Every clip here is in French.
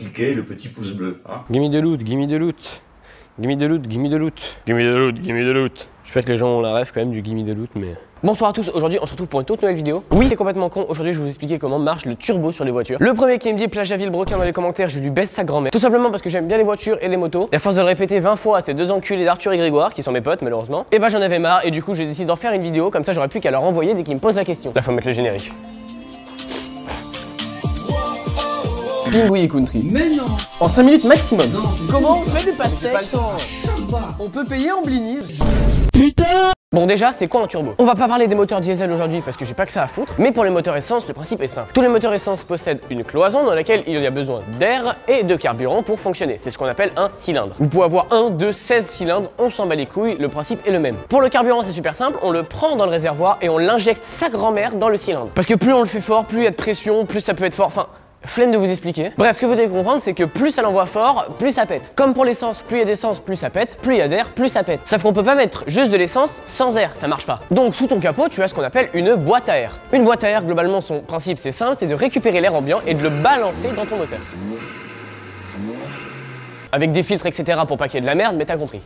cliquer le petit pouce bleu. Hein. Gimme de loot, gimme de loot. Gimme de loot, gimme de loot. Gimme de loot, gimme de loot. J'espère que les gens ont la rêve quand même du gimme de loot, mais... Bonsoir à tous, aujourd'hui on se retrouve pour une toute nouvelle vidéo. Oui, c'est complètement con, aujourd'hui je vais vous expliquer comment marche le turbo sur les voitures. Le premier qui me dit plage à Villebrequin dans les commentaires, je lui baisse sa grand-mère. Tout simplement parce que j'aime bien les voitures et les motos. Et à force de le répéter 20 fois à ces deux enculés d'Arthur et Grégoire, qui sont mes potes malheureusement, et bah j'en avais marre et du coup j'ai décidé d'en faire une vidéo, comme ça j'aurais plus qu'à leur envoyer dès qu'ils me posent la question. Là faut mettre le générique. Pingouin Country. Mais non. En 5 minutes maximum. Non, comment on fait des pastèques? Pas le temps. On peut payer en blinis. Putain. Bon déjà, c'est quoi un turbo? On va pas parler des moteurs diesel aujourd'hui parce que j'ai pas que ça à foutre, mais pour les moteurs essence, le principe est simple. Tous les moteurs essence possèdent une cloison dans laquelle il y a besoin d'air et de carburant pour fonctionner. C'est ce qu'on appelle un cylindre. Vous pouvez avoir 1, 2, 16 cylindres, on s'en bat les couilles, le principe est le même. Pour le carburant, c'est super simple, on le prend dans le réservoir et on l'injecte sa grand-mère dans le cylindre. Parce que plus on le fait fort, plus il y a de pression, plus ça peut être fort, enfin... Flemme de vous expliquer. Bref, ce que vous devez comprendre, c'est que plus ça l'envoie fort, plus ça pète. Comme pour l'essence, plus il y a d'essence, plus ça pète, plus il y a d'air, plus ça pète. Sauf qu'on peut pas mettre juste de l'essence sans air, ça marche pas. Donc sous ton capot, tu as ce qu'on appelle une boîte à air. Une boîte à air, globalement, son principe c'est simple, c'est de récupérer l'air ambiant et de le balancer dans ton moteur. Avec des filtres, etc. pour pas qu'il y ait de la merde, mais t'as compris.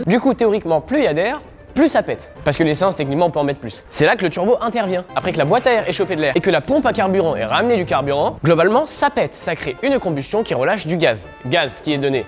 Du coup, théoriquement, plus il y a d'air, plus ça pète. Parce que l'essence, techniquement, on peut en mettre plus. C'est là que le turbo intervient. Après que la boîte à air ait chopé de l'air et que la pompe à carburant ait ramené du carburant, globalement, ça pète. Ça crée une combustion qui relâche du gaz. Gaz qui est donné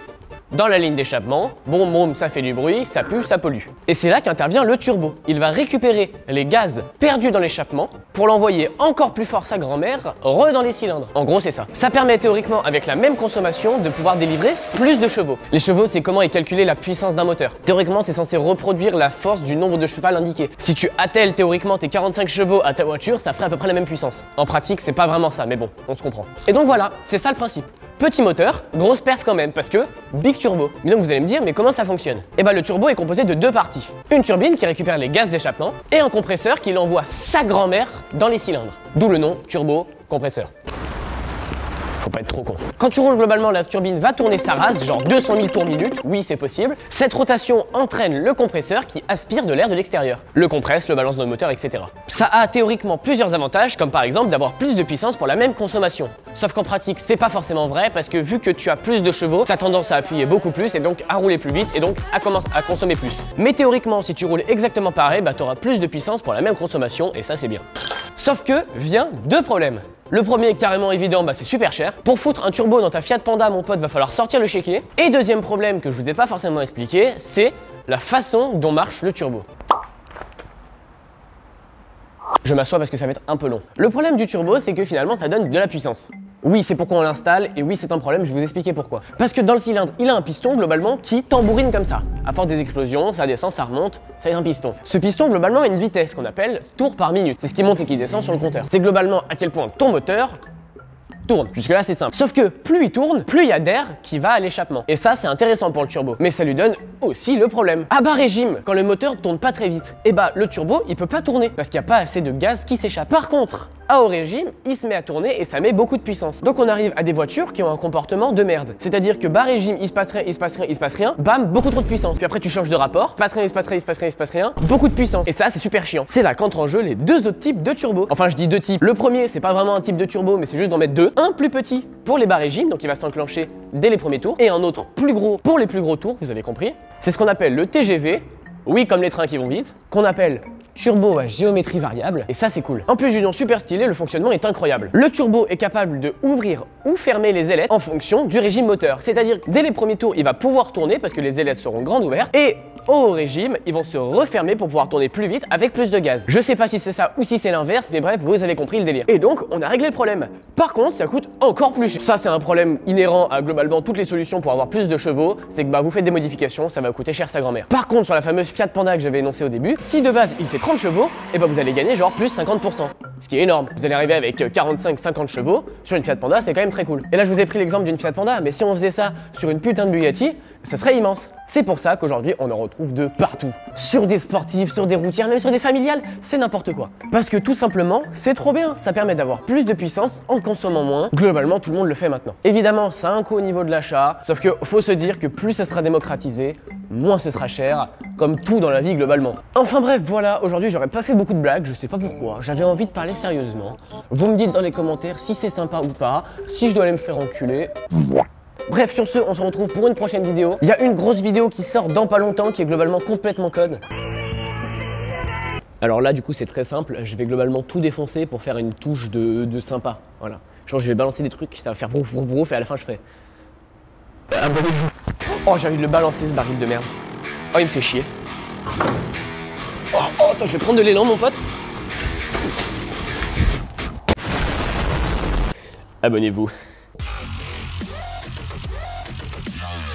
dans la ligne d'échappement, boum boum, ça fait du bruit, ça pue, ça pollue. Et c'est là qu'intervient le turbo. Il va récupérer les gaz perdus dans l'échappement pour l'envoyer encore plus fort sa grand-mère, dans les cylindres. En gros, c'est ça. Ça permet théoriquement, avec la même consommation, de pouvoir délivrer plus de chevaux. Les chevaux, c'est comment est calculée la puissance d'un moteur. Théoriquement, c'est censé reproduire la force du nombre de cheval indiqué. Si tu attelles théoriquement tes 45 chevaux à ta voiture, ça ferait à peu près la même puissance. En pratique, c'est pas vraiment ça, mais bon, on se comprend. Et donc voilà, c'est ça le principe. Petit moteur, grosse perf quand même, parce que big turbo. Mais donc vous allez me dire, mais comment ça fonctionne? Eh ben le turbo est composé de deux parties. Une turbine qui récupère les gaz d'échappement et un compresseur qui l'envoie sa grand-mère dans les cylindres. D'où le nom turbo compresseur. Faut pas être trop con. Quand tu roules globalement, la turbine va tourner sa race, genre 200 000 tours minute, oui c'est possible. Cette rotation entraîne le compresseur qui aspire de l'air de l'extérieur. Le compresse, le balance dans le moteur, etc. Ça a théoriquement plusieurs avantages, comme par exemple d'avoir plus de puissance pour la même consommation. Sauf qu'en pratique, c'est pas forcément vrai, parce que vu que tu as plus de chevaux, t'as tendance à appuyer beaucoup plus et donc à rouler plus vite et donc à consommer plus. Mais théoriquement, si tu roules exactement pareil, bah t'auras plus de puissance pour la même consommation et ça c'est bien. Sauf que vient deux problèmes. Le premier est carrément évident, bah c'est super cher. Pour foutre un turbo dans ta Fiat Panda, mon pote, va falloir sortir le chéquier. Et deuxième problème que je vous ai pas forcément expliqué, c'est la façon dont marche le turbo. Je m'assois parce que ça va être un peu long. Le problème du turbo, c'est que finalement, ça donne de la puissance. Oui, c'est pourquoi on l'installe, et oui, c'est un problème, je vais vous expliquer pourquoi. Parce que dans le cylindre, il a un piston, globalement, qui tambourine comme ça. À force des explosions, ça descend, ça remonte, ça est un piston. Ce piston, globalement, a une vitesse qu'on appelle tours par minute. C'est ce qui monte et qui descend sur le compteur. C'est globalement à quel point ton moteur tourne. Jusque là c'est simple. Sauf que plus il tourne, plus il y a d'air qui va à l'échappement. Et ça c'est intéressant pour le turbo. Mais ça lui donne aussi le problème. À bas régime, quand le moteur tourne pas très vite, et bah le turbo il peut pas tourner parce qu'il n'y a pas assez de gaz qui s'échappe. Par contre, à haut régime, il se met à tourner et ça met beaucoup de puissance. Donc on arrive à des voitures qui ont un comportement de merde. C'est-à-dire que bas régime, il se passe rien, il se passe rien, il se passe rien, bam, beaucoup trop de puissance. Puis après tu changes de rapport, il se passe rien, il se passe rien, il se passe rien, il se passe rien, beaucoup de puissance. Et ça c'est super chiant. C'est là qu'entrent en jeu les deux autres types de turbo. Enfin je dis deux types. Le premier c'est pas vraiment un type de turbo mais c'est juste d'en mettre deux. Un plus petit pour les bas régimes, donc il va s'enclencher dès les premiers tours, et un autre plus gros pour les plus gros tours, vous avez compris. C'est ce qu'on appelle le TGV, oui comme les trains qui vont vite, qu'on appelle turbo à géométrie variable, et ça c'est cool. En plus du nom super stylé, le fonctionnement est incroyable. Le turbo est capable de ouvrir ou fermer les ailettes en fonction du régime moteur. C'est-à-dire que dès les premiers tours, il va pouvoir tourner parce que les ailettes seront grandes ouvertes, et au haut régime, ils vont se refermer pour pouvoir tourner plus vite avec plus de gaz. Je sais pas si c'est ça ou si c'est l'inverse, mais bref, vous avez compris le délire. Et donc, on a réglé le problème. Par contre, ça coûte encore plus cher. Ça, c'est un problème inhérent à globalement toutes les solutions pour avoir plus de chevaux, c'est que bah vous faites des modifications, ça va coûter cher sa grand-mère. Par contre, sur la fameuse Fiat Panda que j'avais énoncée au début, si de base il fait 30 chevaux, et bah vous allez gagner genre plus 50%. Ce qui est énorme. Vous allez arriver avec 45-50 chevaux sur une Fiat Panda, c'est quand même très cool. Et là, je vous ai pris l'exemple d'une Fiat Panda, mais si on faisait ça sur une putain de Bugatti, ça serait immense. C'est pour ça qu'aujourd'hui on en retrouve de partout. Sur des sportifs, sur des routières, même sur des familiales, c'est n'importe quoi. Parce que tout simplement, c'est trop bien. Ça permet d'avoir plus de puissance en consommant moins. Globalement, tout le monde le fait maintenant. Évidemment, ça a un coût au niveau de l'achat, sauf que faut se dire que plus ça sera démocratisé, moins ce sera cher, comme tout dans la vie globalement. Enfin bref, voilà, aujourd'hui j'aurais pas fait beaucoup de blagues, je sais pas pourquoi, j'avais envie de parler sérieusement. Vous me dites dans les commentaires si c'est sympa ou pas, si je dois aller me faire enculer. Bref, sur ce, on se retrouve pour une prochaine vidéo. Il y a une grosse vidéo qui sort dans pas longtemps qui est globalement complètement conne. Alors là, du coup, c'est très simple. Je vais globalement tout défoncer pour faire une touche de sympa. Voilà. Genre, je vais balancer des trucs, ça va faire brouf, brouf, brouf, et à la fin, je fais... Abonnez-vous. Oh, j'ai envie de le balancer, ce baril de merde. Oh, il me fait chier. Oh, attends, je vais prendre de l'élan, mon pote. Abonnez-vous.